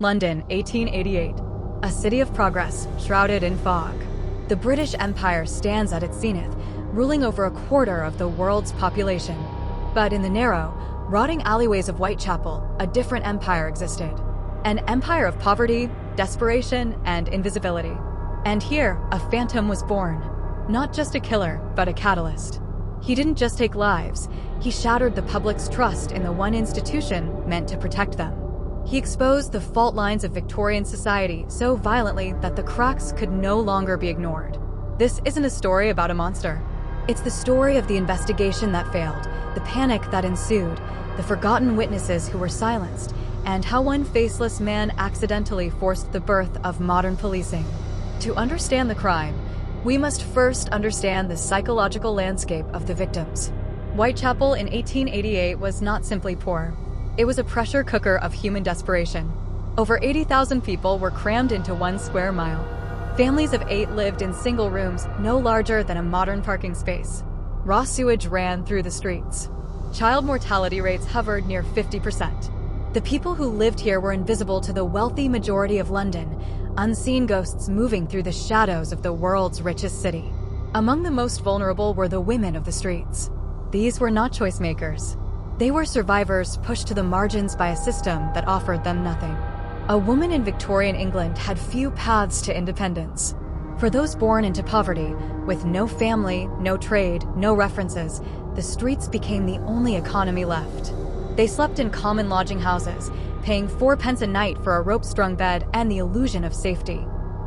London, 1888. A city of progress, shrouded in fog. The British Empire stands at its zenith, ruling over a quarter of the world's population. But in the narrow, rotting alleyways of Whitechapel, a different empire existed. An empire of poverty, desperation, and invisibility. And here, a phantom was born. Not just a killer, but a catalyst. He didn't just take lives, he shattered the public's trust in the one institution meant to protect them. He exposed the fault lines of Victorian society so violently that the cracks could no longer be ignored. This isn't a story about a monster. It's the story of the investigation that failed, the panic that ensued, the forgotten witnesses who were silenced, and how one faceless man accidentally forced the birth of modern policing. To understand the crime, we must first understand the psychological landscape of the victims. Whitechapel in 1888 was not simply poor. It was a pressure cooker of human desperation. Over 80,000 people were crammed into 1 square mile. Families of 8 lived in single rooms no larger than a modern parking space. Raw sewage ran through the streets. Child mortality rates hovered near 50%. The people who lived here were invisible to the wealthy majority of London, unseen ghosts moving through the shadows of the world's richest city. Among the most vulnerable were the women of the streets. These were not choice makers. They were survivors pushed to the margins by a system that offered them nothing. A woman in Victorian England had few paths to independence. For those born into poverty, with no family, no trade, no references, the streets became the only economy left. They slept in common lodging houses, paying 4 pence a night for a rope-strung bed and the illusion of safety.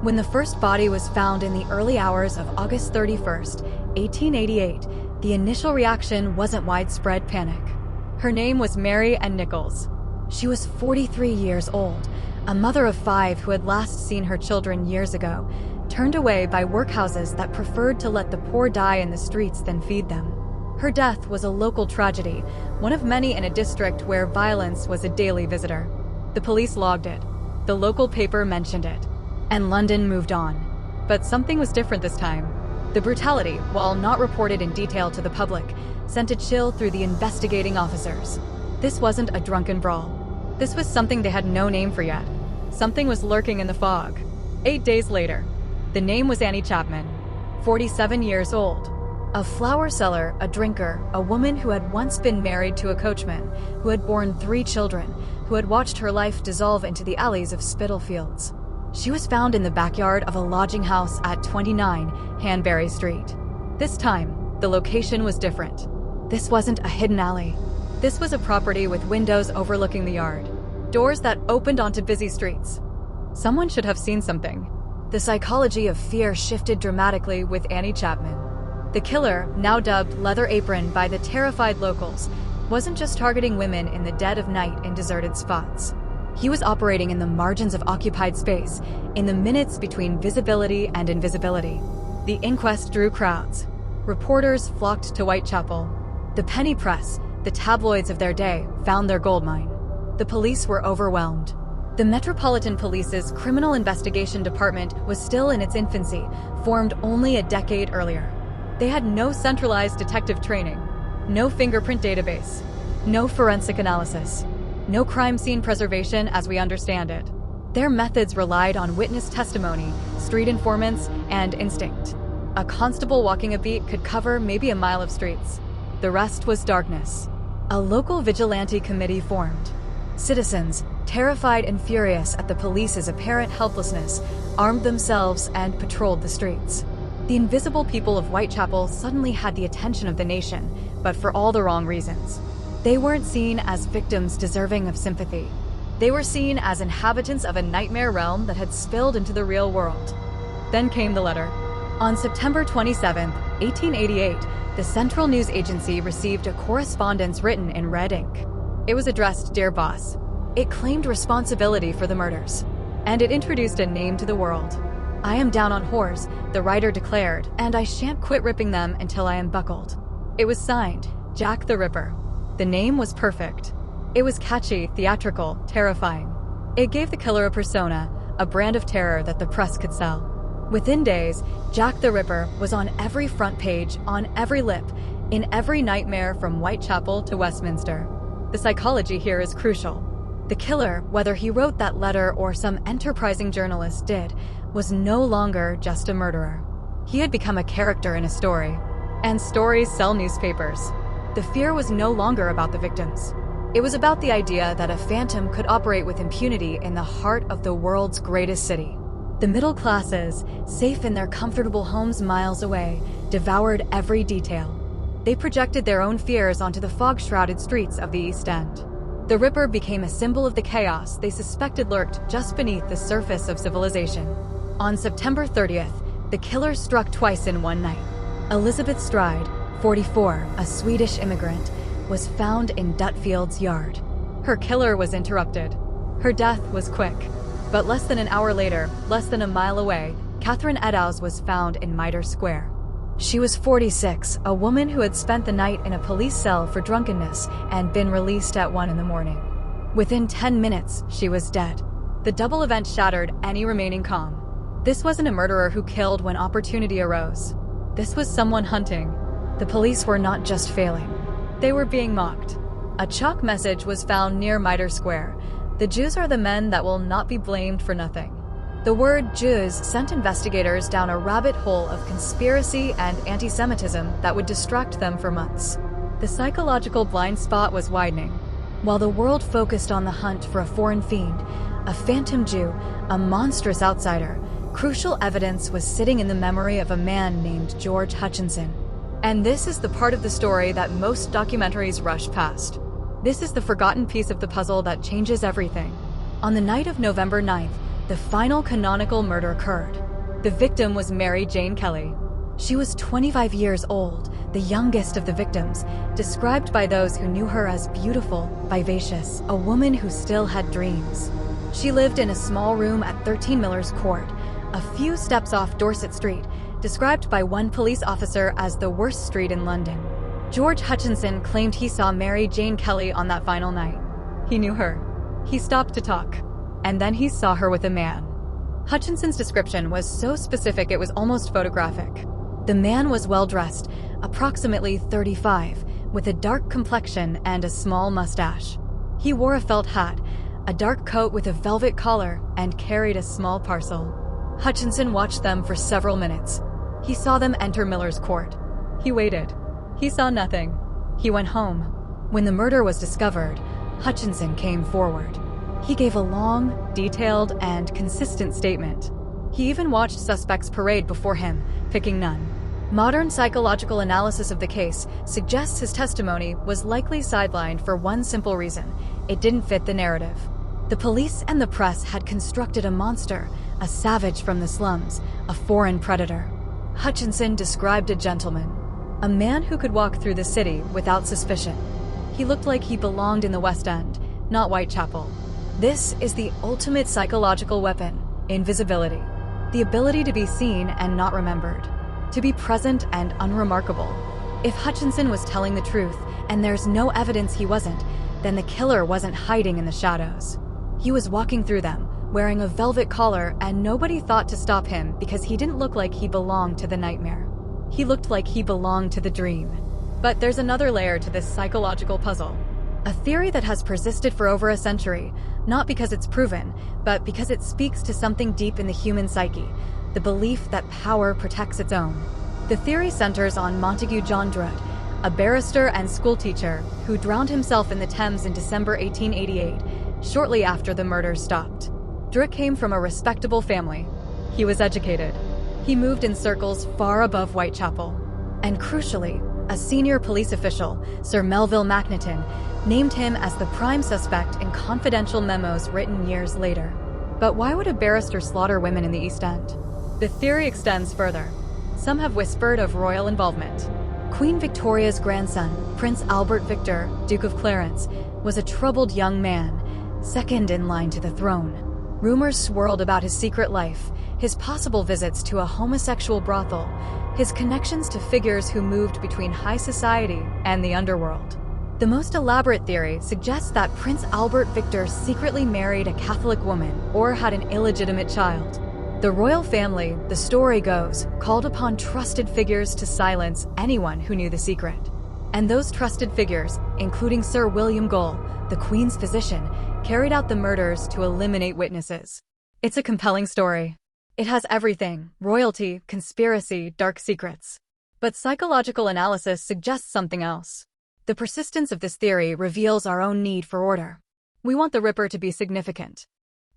When the first body was found in the early hours of August 31st, 1888, the initial reaction wasn't widespread panic. Her name was Mary Ann Nichols. She was 43 years old, a mother of 5 who had last seen her children years ago, turned away by workhouses that preferred to let the poor die in the streets than feed them. Her death was a local tragedy, one of many in a district where violence was a daily visitor. The police logged it. The local paper mentioned it. And London moved on. But something was different this time. The brutality, while not reported in detail to the public, sent a chill through the investigating officers. This wasn't a drunken brawl. This was something they had no name for yet. Something was lurking in the fog. 8 days later, the name was Annie Chapman, 47 years old. A flower seller, a drinker, a woman who had once been married to a coachman, who had borne 3 children, who had watched her life dissolve into the alleys of Spitalfields. She was found in the backyard of a lodging house at 29 Hanbury Street. This time, the location was different. This wasn't a hidden alley. This was a property with windows overlooking the yard, doors that opened onto busy streets. Someone should have seen something. The psychology of fear shifted dramatically with Annie Chapman. The killer, now dubbed Leather Apron by the terrified locals, wasn't just targeting women in the dead of night in deserted spots. He was operating in the margins of occupied space, in the minutes between visibility and invisibility. The inquest drew crowds. Reporters flocked to Whitechapel. The penny press, the tabloids of their day, found their goldmine. The police were overwhelmed. The Metropolitan Police's Criminal Investigation Department was still in its infancy, formed only a decade earlier. They had no centralized detective training, no fingerprint database, no forensic analysis, no crime scene preservation as we understand it. Their methods relied on witness testimony, street informants, and instinct. A constable walking a beat could cover maybe a mile of streets. The rest was darkness. A local vigilante committee formed. Citizens, terrified and furious at the police's apparent helplessness, armed themselves and patrolled the streets. The invisible people of Whitechapel suddenly had the attention of the nation, but for all the wrong reasons. They weren't seen as victims deserving of sympathy. They were seen as inhabitants of a nightmare realm that had spilled into the real world. Then came the letter. On September 27, 1888, the Central News Agency received a correspondence written in red ink. It was addressed Dear Boss. It claimed responsibility for the murders. And it introduced a name to the world. I am down on whores, the writer declared, and I shan't quit ripping them until I am buckled. It was signed, Jack the Ripper. The name was perfect. It was catchy, theatrical, terrifying. It gave the killer a persona, a brand of terror that the press could sell. Within days, Jack the Ripper was on every front page, on every lip, in every nightmare from Whitechapel to Westminster. The psychology here is crucial. The killer, whether he wrote that letter or some enterprising journalist did, was no longer just a murderer. He had become a character in a story. And stories sell newspapers. The fear was no longer about the victims. It was about the idea that a phantom could operate with impunity in the heart of the world's greatest city. The middle classes, safe in their comfortable homes miles away, devoured every detail. They projected their own fears onto the fog-shrouded streets of the East End. The Ripper became a symbol of the chaos they suspected lurked just beneath the surface of civilization. On September 30th, the killer struck twice in one night. Elizabeth Stride, 44, a Swedish immigrant, was found in Dutfield's yard. Her killer was interrupted. Her death was quick. But less than an hour later, less than a mile away, Catherine Eddowes was found in Mitre Square. She was 46, a woman who had spent the night in a police cell for drunkenness and been released at 1 a.m. Within 10 minutes, she was dead. The double event shattered any remaining calm. This wasn't a murderer who killed when opportunity arose. This was someone hunting. The police were not just failing. They were being mocked. A chalk message was found near Mitre Square. The Jews are the men that will not be blamed for nothing. The word Jews sent investigators down a rabbit hole of conspiracy and anti-Semitism that would distract them for months. The psychological blind spot was widening. While the world focused on the hunt for a foreign fiend, a phantom Jew, a monstrous outsider, crucial evidence was sitting in the memory of a man named George Hutchinson. And this is the part of the story that most documentaries rush past. This is the forgotten piece of the puzzle that changes everything. On the night of November 9th, the final canonical murder occurred. The victim was Mary Jane Kelly. She was 25 years old, the youngest of the victims, described by those who knew her as beautiful, vivacious, a woman who still had dreams. She lived in a small room at 13 Miller's Court, a few steps off Dorset Street, described by one police officer as the worst street in London. George Hutchinson claimed he saw Mary Jane Kelly on that final night. He knew her. He stopped to talk. And then he saw her with a man. Hutchinson's description was so specific it was almost photographic. The man was well-dressed, approximately 35, with a dark complexion and a small mustache. He wore a felt hat, a dark coat with a velvet collar, and carried a small parcel. Hutchinson watched them for several minutes. He saw them enter Miller's Court. He waited. He saw nothing. He went home. When the murder was discovered, Hutchinson came forward. He gave a long, detailed, and consistent statement. He even watched suspects parade before him, picking none. Modern psychological analysis of the case suggests his testimony was likely sidelined for one simple reason: it didn't fit the narrative. The police and the press had constructed a monster, a savage from the slums, a foreign predator. Hutchinson described a gentleman, a man who could walk through the city without suspicion. He looked like he belonged in the West End, not Whitechapel. This is the ultimate psychological weapon: invisibility. The ability to be seen and not remembered. To be present and unremarkable. If Hutchinson was telling the truth, and there's no evidence he wasn't, then the killer wasn't hiding in the shadows. He was walking through them, wearing a velvet collar, and nobody thought to stop him because he didn't look like he belonged to the nightmare. He looked like he belonged to the dream. But there's another layer to this psychological puzzle. A theory that has persisted for over a century, not because it's proven, but because it speaks to something deep in the human psyche, the belief that power protects its own. The theory centers on Montague John Druitt, a barrister and schoolteacher who drowned himself in the Thames in December 1888, shortly after the murder stopped. Druitt came from a respectable family. He was educated. He moved in circles far above Whitechapel. And crucially, a senior police official, Sir Melville Macnaghten, named him as the prime suspect in confidential memos written years later. But why would a barrister slaughter women in the East End? The theory extends further. Some have whispered of royal involvement. Queen Victoria's grandson, Prince Albert Victor, Duke of Clarence, was a troubled young man, second in line to the throne. Rumors swirled about his secret life, his possible visits to a homosexual brothel, his connections to figures who moved between high society and the underworld. The most elaborate theory suggests that Prince Albert Victor secretly married a Catholic woman or had an illegitimate child. The royal family, the story goes, called upon trusted figures to silence anyone who knew the secret. And those trusted figures, including Sir William Gull, the Queen's physician, carried out the murders to eliminate witnesses. It's a compelling story. It has everything: royalty, conspiracy, dark secrets. But psychological analysis suggests something else. The persistence of this theory reveals our own need for order. We want the Ripper to be significant.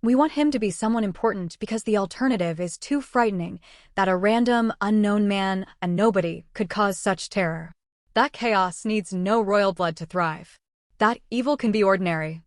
We want him to be someone important because the alternative is too frightening, that a random, unknown man, a nobody, could cause such terror. That chaos needs no royal blood to thrive. That evil can be ordinary,